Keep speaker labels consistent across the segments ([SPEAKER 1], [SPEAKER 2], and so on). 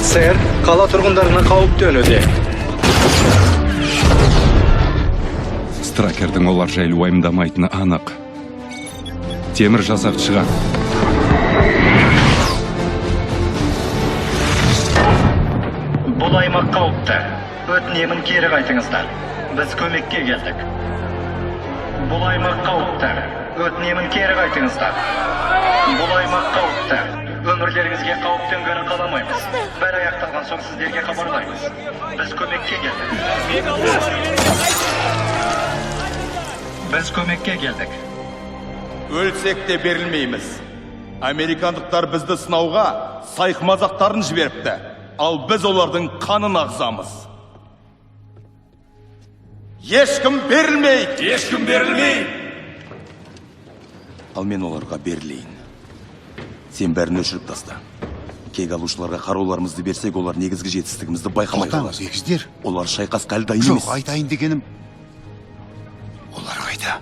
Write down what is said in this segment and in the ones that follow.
[SPEAKER 1] Сэр, кала тургундарына кауіптөнуде.
[SPEAKER 2] Стракердің олар жайлы уайымдамайтыны анық. Темір жасақ шыға.
[SPEAKER 3] Бұл аймақ қауіпті. Өтінемін кері қайтыңыздар. Біз көмекке келдік. Бұл аймақ қауіпті. Өтінемін кері қайтыңыздар. Бұл аймақ қауіпті. Өмірлеріңізге қауіптенгенін қаламаймыз. Бәрі аяқталған соң сіздерге хабарлаймыз. Біз көмекке келдік. Біз көмекке келдік.
[SPEAKER 4] Өлсек те берілмейміз. Американдықтар бізді сынауға сайық мазақтарын жіберіпті. Ал біз олардың қанын ағызамыз. Ешкім берілмейді.
[SPEAKER 2] Ешкім берілмейді.
[SPEAKER 4] Ал мен оларға берілейін. Сен бәрін өшіріп таста. Кек алушыларға қаруларымызды берсек, олар негізгі жетістігімізді байқамай қалар.
[SPEAKER 5] Тоқтаңыз, егіздер.
[SPEAKER 4] Олар шайқасқа әлі дайын емес.
[SPEAKER 5] Жоқ, айтайын дегенім. Олар қайда?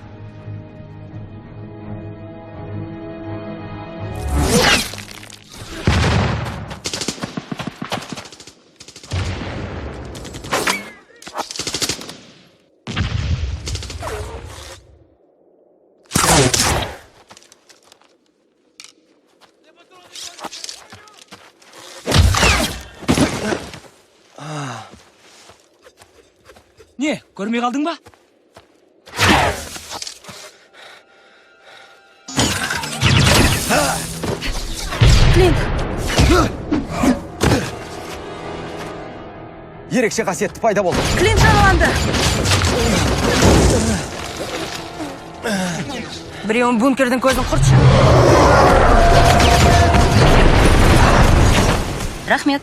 [SPEAKER 6] Не, көрмей қалдың ба?
[SPEAKER 7] Клинт!
[SPEAKER 6] Ерекше қасиетті пайда болды.
[SPEAKER 7] Клинт жараланды! Біреуін бункердің көзін құртшы. Рахмет.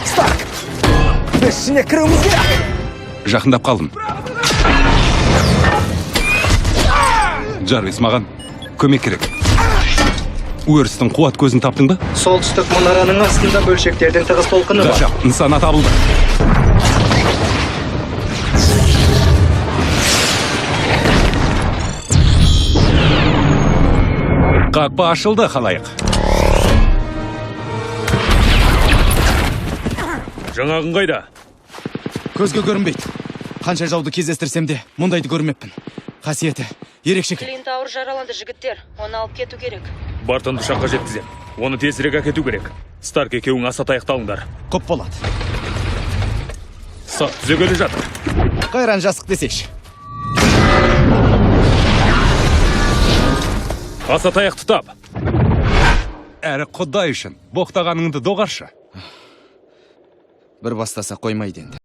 [SPEAKER 6] Старк! Біз ішіне кіруіміз керек!
[SPEAKER 2] Жақындап қалдым. Джарвис, маған көмек керек. Өрістің қуат көзін таптың ба?
[SPEAKER 1] Солтүстік мұнараның астында бөлшектердің тығыз толқыны бар.
[SPEAKER 2] Жақсы, нысана табылды. Қақпа ашылды, халайық.
[SPEAKER 8] Жаңағын қайда?
[SPEAKER 6] Көзге көрінбейді. Қанша жауды кездестірсем де, мұндайды көрмеппін. Қасиеті, ерекше.
[SPEAKER 7] Клинт ауыр жараланды, жігіттер. Оны алып кету керек.
[SPEAKER 8] Бартынды шаққа жеткізем. Оны тезірек әкету керек. Старк екеуің аса таяқталыңдар.
[SPEAKER 6] Көп болады.
[SPEAKER 8] Сақ түзегелі жатыр.
[SPEAKER 6] Қайран жасық десейші.
[SPEAKER 8] Аса таяқты тап.
[SPEAKER 2] Әрі құдай үшін, боқтағаныңды доғаршы.
[SPEAKER 6] Бір бастаса қоймайды енді.